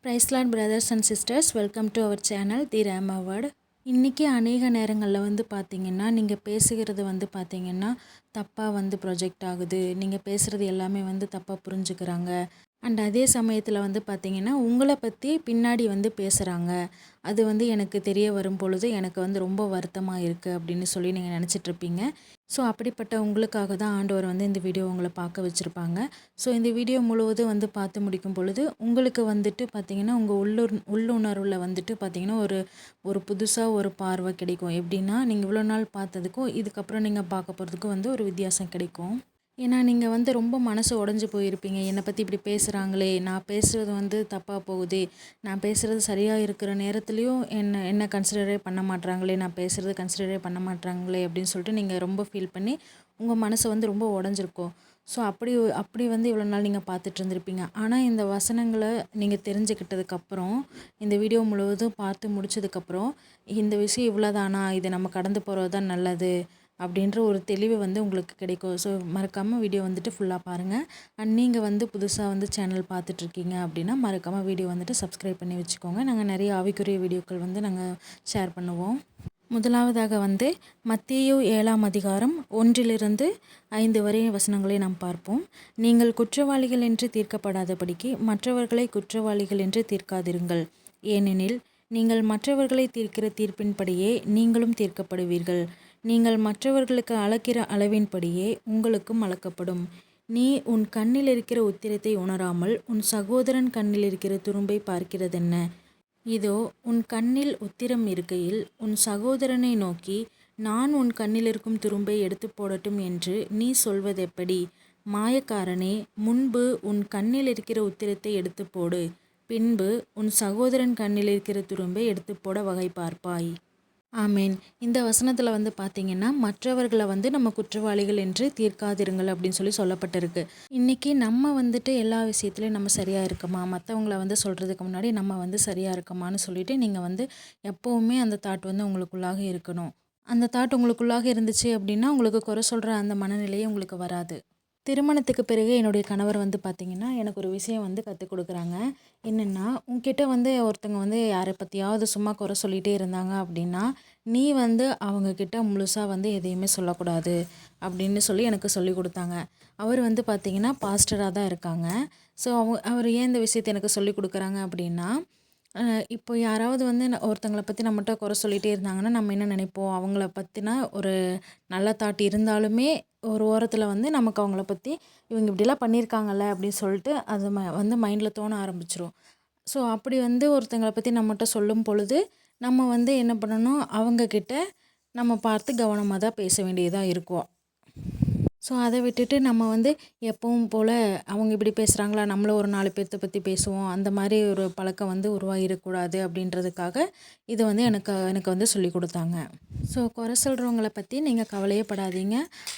Price Lord brothers and sisters, welcome to our channel the Rhema word. இன்றைக்கி அநேக நேரங்களில் பார்த்திங்கன்னா நீங்கள் பேசுகிறது பார்த்திங்கன்னா தப்பாக ப்ரொஜெக்ட் ஆகுது. நீங்கள் பேசுகிறது எல்லாமே தப்பாக புரிஞ்சுக்கிறாங்க. அண்ட் அதே சமயத்தில் பார்த்திங்கன்னா உங்களை பற்றி பின்னாடி பேசுகிறாங்க. அது எனக்கு தெரிய வரும் பொழுது எனக்கு ரொம்ப வருத்தமாக இருக்குது அப்படின்னு சொல்லி நீங்கள் நினச்சிட்ருப்பீங்க. ஸோ அப்படிப்பட்ட உங்களுக்காக தான் ஆண்டவர் இந்த வீடியோ உங்களை பார்க்க வச்சுருப்பாங்க. ஸோ இந்த வீடியோ முழுவதும் பார்த்து முடிக்கும் பொழுது உங்களுக்கு பார்த்திங்கன்னா உங்கள் உள்ளுணர்வில் பார்த்திங்கன்னா ஒரு புதுசாக ஒரு பார்வை கிடைக்கும். எப்படின்னா நீங்கள் இவ்வளோ நாள் பார்த்ததுக்கும் இதுக்கப்புறம் நீங்கள் பார்க்க போகிறதுக்கும் ஒரு வித்தியாசம் கிடைக்கும். ஏன்னா நீங்கள் ரொம்ப மனசு உடஞ்சி போயிருப்பீங்க. என்னை பற்றி இப்படி பேசுகிறாங்களே, நான் பேசுகிறது தப்பாக போகுதே, நான் பேசுகிறது சரியாக இருக்கிற நேரத்துலையும் என்ன கன்சிடரே பண்ண மாட்றாங்களே, நான் பேசுகிறது கன்சிடரே பண்ண மாட்றாங்களே அப்படின்னு சொல்லிட்டு நீங்கள் ரொம்ப ஃபீல் பண்ணி உங்கள் மனசு ரொம்ப உடஞ்சிருக்கும். ஸோ அப்படி இவ்வளோ நாள் நீங்கள் பார்த்துட்டு இருந்திருப்பீங்க. ஆனால் இந்த வசனங்களை நீங்கள் தெரிஞ்சுக்கிட்டதுக்கப்புறம், இந்த வீடியோ முழுவதும் பார்த்து முடிச்சதுக்கப்புறம், இந்த விஷயம் இவ்வளோதானா, இதை நம்ம கடந்து போகிறது தான் நல்லது அப்படின்ற ஒரு தெளிவு உங்களுக்கு கிடைக்கும். ஸோ மறக்காமல் வீடியோ ஃபுல்லாக பாருங்கள். அண்ட் நீங்கள் புதுசாக சேனல் பார்த்துட்ருக்கீங்க அப்படின்னா மறக்காமல் வீடியோ சப்ஸ்கிரைப் பண்ணி வச்சுக்கோங்க. நாங்கள் நிறைய ஆவிக்குரிய வீடியோக்கள் நாங்கள் ஷேர் பண்ணுவோம். முதலாவதாக மத்தேயு 7ஆம் அதிகாரம் 1 - 5 வரை வசனங்களை நாம் பார்ப்போம். நீங்கள் குற்றவாளிகள் என்று தீர்க்கப்படாதபடிக்கு மற்றவர்களை குற்றவாளிகள் என்று தீர்க்காதிருங்கள். ஏனெனில் நீங்கள் மற்றவர்களை தீர்க்கிற தீர்ப்பின்படியே நீங்களும் தீர்க்கப்படுவீர்கள். நீங்கள் மற்றவர்களுக்கு அளக்கிற அளவின்படியே உங்களுக்கும் அளக்கப்படும். நீ உன் கண்ணில் இருக்கிற உத்திரத்தை உணராமல் உன் சகோதரன் கண்ணில் இருக்கிற துரும்பை பார்க்கிறதென்ன? இதோ உன் கண்ணில் உத்திரம் இருக்கையில் உன் சகோதரனை நோக்கி, நான் உன் கண்ணில் இருக்கும் துரும்பை எடுத்து போடட்டும் என்று நீ சொல்வதெப்படி? மாயக்காரனே, முன்பு உன் கண்ணில் இருக்கிற உத்திரத்தை எடுத்து போடு, பின்பு உன் சகோதரன் கண்ணில் இருக்கிற துரும்பை எடுத்து போட வகை பார்ப்பாய். ஆமேன். இந்த வசனத்தில் பார்த்திங்கன்னா மற்றவர்களை நம்ம குற்றவாளிகள் என்று தீர்க்காதிருங்கள் அப்படின்னு சொல்லப்பட்டிருக்கு. இன்றைக்கி நம்ம எல்லா விஷயத்துலையும் நம்ம சரியாக இருக்கோமா, மற்றவங்கள சொல்கிறதுக்கு முன்னாடி நம்ம சரியாக இருக்கோமான்னு சொல்லிட்டு நீங்கள் எப்போவுமே அந்த தாட் உங்களுக்குள்ளாக இருக்கணும். அந்த தாட் உங்களுக்குள்ளாக இருந்துச்சு அப்படின்னா உங்களுக்கு குறை சொல்கிற அந்த மனநிலையே உங்களுக்கு வராது. திருமணத்துக்கு பிறகு என்னுடைய கணவர் பார்த்திங்கன்னா எனக்கு ஒரு விஷயம் கற்றுக் கொடுக்குறாங்க. என்னென்னா, உன்கிட்ட ஒருத்தங்க யாரை பற்றியாவது சும்மா குறை சொல்லிகிட்டே இருந்தாங்க அப்படின்னா நீ அவங்கக்கிட்ட முழுசாக எதையுமே சொல்லக்கூடாது அப்படின்னு சொல்லி எனக்கு சொல்லி கொடுத்தாங்க. அவர் பார்த்திங்கன்னா பாஸ்டராக தான் இருக்காங்க. ஸோ அவர் ஏன் இந்த விஷயத்தை எனக்கு சொல்லி கொடுக்குறாங்க அப்படின்னா, இப்போ யாராவது ஒருத்தங்கள பற்றி நம்மகிட்ட குறை சொல்லிகிட்டே இருந்தாங்கன்னா நம்ம என்ன நினைப்போம், அவங்கள பற்றினா ஒரு நல்ல தாட் இருந்தாலுமே ஒரு ஓரத்தில் நமக்கு அவங்கள பற்றி இவங்க இப்படிலாம் பண்ணியிருக்காங்கல்ல அப்படின்னு சொல்லிட்டு அது மைண்டில் தோண ஆரம்பிச்சிரும். ஸோ அப்படி ஒருத்தங்களை பற்றி நம்மகிட்ட சொல்லும் பொழுது நம்ம என்ன பண்ணணும், அவங்கக்கிட்ட நம்ம பார்த்து கவனமாக தான் பேச வேண்டியதாக இருக்கும். ஸோ அதை விட்டுட்டு நம்ம எப்பவும் போல் அவங்க இப்படி பேசுகிறாங்களா, நம்மளும் ஒரு 4 பேர்த்த பற்றி பேசுவோம், அந்த மாதிரி ஒரு பழக்கம் உருவாகிடக்கூடாது அப்படின்றதுக்காக இது எனக்கு சொல்லி கொடுத்தாங்க. ஸோ குறை சொல்கிறவங்கள பற்றி நீங்கள் கவலையே படாதீங்க.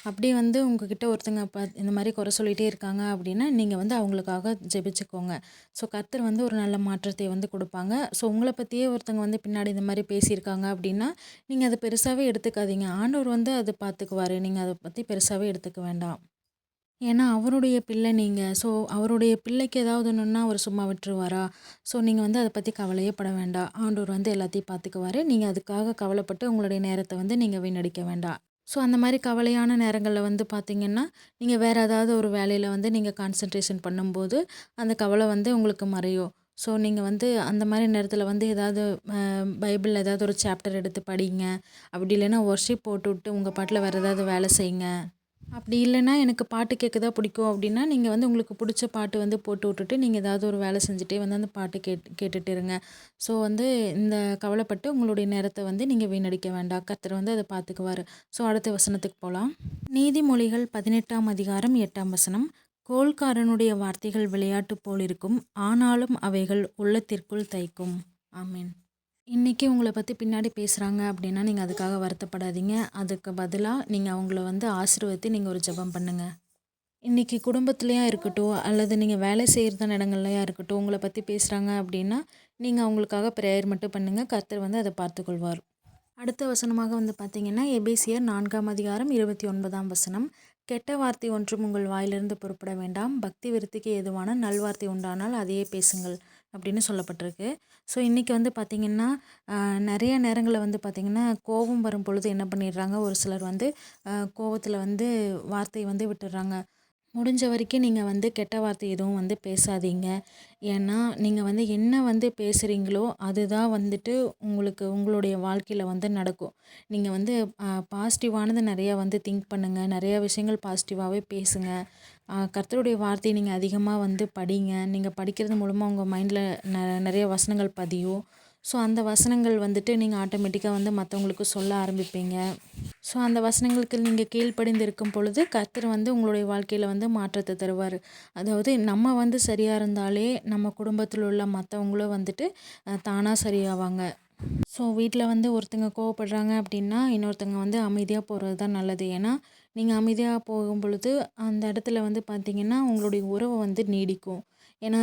அப்படி உங்ககிட்ட ஒருத்தங்க இந்த மாதிரி குறை சொல்லிகிட்டே இருக்காங்க அப்படின்னா நீங்கள் அவங்களுக்காக ஜெபிச்சுக்கோங்க. ஸோ கர்த்தர் ஒரு நல்ல மாற்றத்தை கொடுப்பாங்க. ஸோ உங்களை பற்றியே ஒருத்தங்க பின்னாடி இந்த மாதிரி பேசியிருக்காங்க அப்படின்னா நீங்கள் அதை பெருசாகவே எடுத்துக்காதீங்க. ஆண்டவர் அதை பார்த்துக்குவார். நீங்கள் அதை பற்றி பெருசாகவே எடுத்துக்க வேண்டாம். ஏன்னா அவருடைய பிள்ளை நீங்கள். ஸோ அவருடைய பிள்ளைக்கு ஏதாவது ஒன்றுன்னா அவர் சும்மா விட்டுருவாரா? ஸோ நீங்கள் அதை பற்றி கவலையே பட வேண்டாம். ஆண்டவர் எல்லாத்தையும் பார்த்துக்குவார். நீங்கள் அதுக்காக கவலைப்பட்டு உங்களுடைய நேரத்தை நீங்கள் வீணடிக்க வேண்டாம். ஸோ அந்த மாதிரி கவலையான நேரங்களில் பார்த்திங்கன்னா நீங்கள் வேறு ஏதாவது ஒரு வேலையில் நீங்கள் கான்சன்ட்ரேஷன் பண்ணும்போது அந்த கவலை உங்களுக்கு மறையும். ஸோ நீங்கள் அந்த மாதிரி நேரத்தில் ஏதாவது பைபிளில் ஏதாவது ஒரு சாப்டர் எடுத்து படிங்க. அப்படி இல்லைன்னா ஒர்ஷிப் போட்டுவிட்டு உங்கள் பாட்டில் வேறு ஏதாவது வேலை செய்யுங்க. அப்படி இல்லைன்னா எனக்கு பாட்டு கேட்க தான் பிடிக்கும் அப்படின்னா நீங்கள் உங்களுக்கு பிடிச்ச பாட்டு போட்டு விட்டுட்டு நீங்கள் ஏதாவது ஒரு வேலை செஞ்சுட்டே அந்த பாட்டு கேட்டுட்டு இருங்க. ஸோ இந்த கவலைப்பட்டு உங்களுடைய நேரத்தை நீங்கள் வீணடிக்க வேண்டாம். கர்த்தர் அதை பார்த்துக்குவார். ஸோ அடுத்த வசனத்துக்கு போகலாம். நீதிமொழிகள் 18ஆம் அதிகாரம் 8ஆம் வசனம். கோல்காரனுடைய வார்த்தைகள் விளையாட்டு போல் இருக்கும், ஆனாலும் அவைகள் உள்ளத்திற்குள் தைக்கும். ஆமீன். இன்றைக்கி உங்களை பற்றி பின்னாடி பேசுகிறாங்க அப்படின்னா நீங்கள் அதுக்காக வருத்தப்படாதீங்க. அதுக்கு பதிலாக நீங்கள் அவங்கள ஆசீர்வதித்து நீங்கள் ஒரு ஜெபம் பண்ணுங்கள். இன்றைக்கி குடும்பத்துலையா இருக்கட்டும் அல்லது நீங்கள் வேலை செய்கிறதான இடங்கள்லையா இருக்கட்டும் உங்களை பற்றி பேசுகிறாங்க அப்படின்னா நீங்கள் அவங்களுக்காக ப்ரேயர் மட்டும் பண்ணுங்கள். கர்த்தர் அதை பார்த்துக்கொள்வார். அடுத்த வசனமாக பார்த்திங்கன்னா எபேசியர் 4ஆம் அதிகாரம் 29ஆம் வசனம். கெட்ட வார்த்தை ஒன்றும் உங்கள் வாயிலிருந்து புறப்பட வேண்டாம். பக்தி விருத்திக்கு ஏதுவான நல்வார்த்தை உண்டானால் அதையே பேசுங்கள். அப்படின்னு சொல்லப்பட்டிருக்கு. ஸோ இன்றைக்கி வந்து பார்த்திங்கன்னா நிறைய நேரங்களில் வந்து பார்த்திங்கன்னா கோபம் வரும் பொழுது என்ன பண்ணிடுறாங்க, ஒரு சிலர் வந்து கோவத்தில் வந்து வார்த்தையை வந்து விட்டுடுறாங்க. முடிஞ்ச வரைக்கும் நீங்கள் வந்து கெட்ட வார்த்தை எதுவும் வந்து பேசாதீங்க. ஏன்னா நீங்கள் வந்து என்ன வந்து பேசுகிறீங்களோ அதுதான் வந்துட்டு உங்களுக்கு உங்களுடைய வாழ்க்கையில் வந்து நடக்கும். நீங்கள் வந்து பாசிட்டிவானது நிறையா வந்து திங்க் பண்ணுங்கள். நிறையா விஷயங்கள் பாசிட்டிவாகவே பேசுங்க. கர்த்தருடைய வார்த்தையை நீங்கள் அதிகமாக வந்து படிங்க. நீங்கள் படிக்கிறது மூலமாக உங்கள் மைண்டில் நிறைய வசனங்கள் பதியும். ஸோ அந்த வசனங்கள் வந்துட்டு நீங்கள் ஆட்டோமேட்டிக்காக வந்து மற்றவங்களுக்கு சொல்ல ஆரம்பிப்பீங்க. ஸோ அந்த வசனங்களுக்கு நீங்கள் கீழ்ப்படிந்து இருக்கும் பொழுது கர்த்தர் வந்து உங்களுடைய வாழ்க்கையில் வந்து மாற்றத்தை தருவார். அதாவது நம்ம வந்து சரியாக இருந்தாலே நம்ம குடும்பத்தில் உள்ள மற்றவங்களும் வந்துட்டு தானாக சரியாவாங்க. ஸோ வீட்டில் வந்து ஒருத்தங்க கோவப்படுறாங்க அப்படின்னா இன்னொருத்தங்க வந்து அமைதியாக போகிறது தான் நல்லது. ஏன்னா நீங்கள் அமைதியாக போகும் பொழுது அந்த இடத்துல வந்து பார்த்திங்கன்னா உங்களுடைய உறவு வந்து நீடிக்கும். ஏன்னா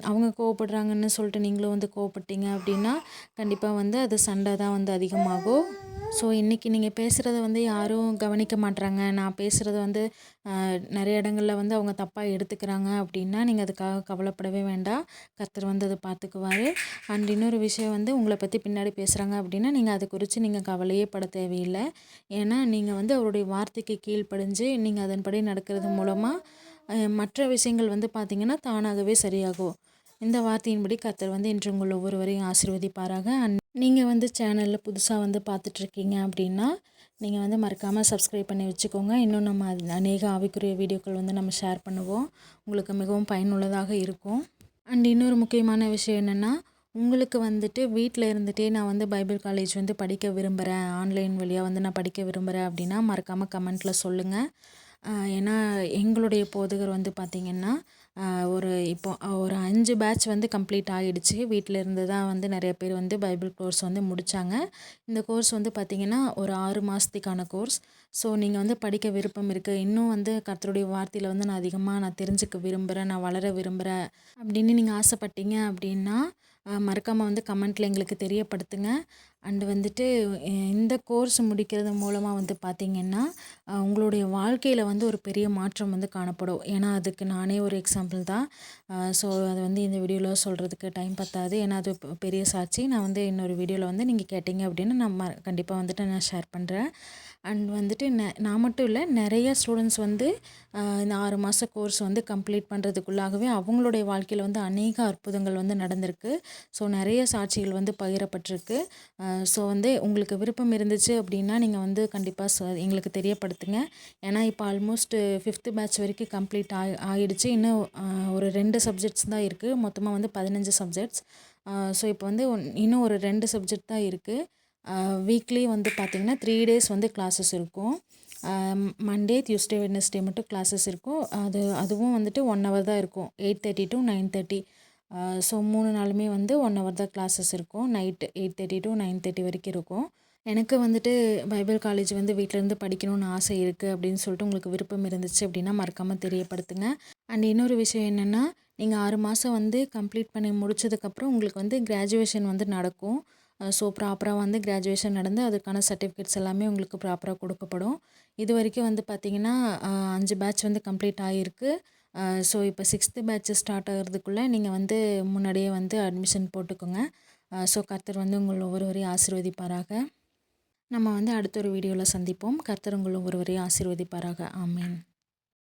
அவங்க கோவப்படுறாங்கன்னு சொல்லிட்டு நீங்களும் வந்து கோவப்பட்டீங்க அப்படின்னா கண்டிப்பாக வந்து அது சண்டை தான் வந்து அதிகமாகும். ஸோ இன்றைக்கி நீங்கள் பேசுகிறத வந்து யாரும் கவனிக்க மாட்றாங்க, நான் பேசுகிறத வந்து நிறைய இடங்களில் வந்து அவங்க தப்பாக எடுத்துக்கிறாங்க அப்படின்னா நீங்கள் அதுக்காக கவலைப்படவே வேண்டாம். கர்த்தர் வந்து அதை பார்த்துக்குவார். அண்ட் இன்னொரு விஷயம் வந்து உங்களை பற்றி பின்னாடி பேசுகிறாங்க அப்படின்னா நீங்கள் அதை குறித்து நீங்கள் கவலையே பட தேவையில்லை. ஏன்னா நீங்கள் வந்து அவருடைய வார்த்தைக்கு கீழ்ப்படிஞ்சு நீங்கள் அதன்படி நடக்கிறது மூலமாக மற்ற விஷயங்கள் வந்து பார்த்திங்கன்னா தானாகவே சரியாகும். இந்த வார்த்தையின்படி கர்த்தர் வந்து இன்று உங்கள் ஒவ்வொருவரையும் ஆசீர்வதிப்பாராக. அண்ட் நீங்கள் வந்து சேனலில் புதுசாக வந்து பார்த்துட்ருக்கீங்க அப்படின்னா நீங்கள் வந்து மறக்காமல் சப்ஸ்கிரைப் பண்ணி வச்சுக்கோங்க. இன்னும் நம்ம அநேக ஆவிக்குரிய வீடியோக்கள் வந்து நம்ம ஷேர் பண்ணுவோம். உங்களுக்கு மிகவும் பயனுள்ளதாக இருக்கும். அண்ட் இன்னொரு முக்கியமான விஷயம் என்னென்னா, உங்களுக்கு வந்துட்டு வீட்டில் இருந்துகிட்டே நான் வந்து பைபிள் காலேஜ் வந்து படிக்க விரும்புகிறேன், ஆன்லைன் வழியாக வந்து நான் படிக்க விரும்புகிறேன் அப்படின்னா மறக்காமல் கமெண்ட்டில் சொல்லுங்கள். ஏன்னா எங்களுடைய போதகர் வந்து பார்த்திங்கன்னா ஒரு 5 பேட்ச் வந்து கம்ப்ளீட் ஆகிடுச்சு. வீட்டில் இருந்து தான் வந்து நிறைய பேர் வந்து பைபிள் கோர்ஸ் வந்து முடித்தாங்க. இந்த கோர்ஸ் வந்து பார்த்திங்கன்னா ஒரு 6 மாதத்துக்கான கோர்ஸ். ஸோ நீங்கள் வந்து படிக்க விருப்பம் இருக்குது, இன்னும் வந்து கர்த்தருடைய வார்த்தையில் வந்து நான் அதிகமாக தெரிஞ்சுக்க விரும்புகிறேன், நான் வளர விரும்புகிறேன் அப்படின்னு நீங்கள் ஆசைப்பட்டீங்க அப்படின்னா மறக்காமல் வந்து கமெண்ட்டில் எங்களுக்கு தெரியப்படுத்துங்க. அண்டு வந்துட்டு இந்த கோர்ஸ் முடிக்கிறது மூலமாக வந்து பார்த்திங்கன்னா உங்களுடைய வாழ்க்கையில் வந்து ஒரு பெரிய மாற்றம் வந்து காணப்படும். ஏன்னா அதுக்கு நானே ஒரு எக்ஸாம்பிள் தான். ஸோ அது வந்து இந்த வீடியோவில் சொல்கிறதுக்கு டைம் பத்தாது. ஏன்னா அது பெரிய சாட்சி. நான் வந்து இன்னொரு வீடியோவில் வந்து நீங்கள் கேட்டிங்க அப்படின்னு நான் கண்டிப்பாக வந்துட்டு நான் ஷேர் பண்ணுறேன். அண்ட் வந்துட்டு நான் மட்டும் இல்லை, நிறைய ஸ்டூடெண்ட்ஸ் வந்து இந்த 6 மாத கோர்ஸ் வந்து கம்ப்ளீட் பண்ணுறதுக்குள்ளாகவே அவங்களுடைய வாழ்க்கையில் வந்து அநேக அற்புதங்கள் வந்து நடந்திருக்கு. ஸோ நிறைய சாட்சிகள் வந்து பகிரப்பட்டிருக்கு. ஸோ வந்து உங்களுக்கு விருப்பம் இருந்துச்சு அப்படின்னா நீங்கள் வந்து கண்டிப்பாக எங்களுக்கு தெரியப்படுத்துங்க. ஏன்னா இப்போ ஆல்மோஸ்ட் 5th பேட்ச் வரைக்கும் கம்ப்ளீட் ஆகிடுச்சு. இன்னும் ஒரு 2 சப்ஜெக்ட்ஸ் தான் இருக்குது. மொத்தமாக வந்து 15 சப்ஜெக்ட்ஸ். ஸோ இப்போ வந்து இன்னும் ஒரு 2 சப்ஜெக்ட் தான் இருக்குது. வீக்லி வந்து பார்த்திங்கன்னா 3 டேஸ் வந்து கிளாஸஸ் இருக்கும். மண்டே, டியூஸ்டே, வெட்னஸ்டே மட்டும் கிளாஸஸ் இருக்கும். அதுவும் வந்துட்டு 1 hour தான் இருக்கும். 8:30 to 9:30. ஸோ 3 நாளுமே வந்து 1 hour தான் கிளாஸஸ் இருக்கும். நைட்டு 8:30 to 9:30 வரைக்கும் இருக்கும். எனக்கு வந்துட்டு பைபிள் காலேஜ் வந்து வீட்டிலேருந்து படிக்கணும்னு ஆசை இருக்குது அப்படின்னு சொல்லிட்டு உங்களுக்கு விருப்பம் இருந்துச்சு அப்படின்னா மறக்காமல் தெரியப்படுத்துங்க. அண்ட் இன்னொரு விஷயம் என்னென்னா, நீங்கள் 6 மாதம் வந்து கம்ப்ளீட் பண்ணி முடித்ததுக்கப்புறம் உங்களுக்கு வந்து கிராஜுவேஷன் வந்து நடக்கும். ஸோ ப்ராப்பராக வந்து கிராஜுவேஷன் நடந்து அதுக்கான சர்டிஃபிகேட்ஸ் எல்லாமே உங்களுக்கு ப்ராப்பராக கொடுக்கப்படும். இது வரைக்கும் வந்து பார்த்திங்கன்னா 5 பேட்ச் வந்து கம்ப்ளீட் ஆகிருக்கு. ஸோ இப்போ 6th பேட்ச் ஸ்டார்ட் ஆகிறதுக்குள்ளே நீங்கள் வந்து முன்னாடியே வந்து அட்மிஷன் போட்டுக்கோங்க. ஸோ கர்த்தர் வந்து உங்கள் ஒவ்வொருவரையும் ஆசீர்வதிப்பாராக. நம்ம வந்து அடுத்த ஒரு வீடியோவில் சந்திப்போம். கர்த்தர் உங்கள் ஒவ்வொருவரையும் ஆசீர்வதிப்பாராக. ஆமென்.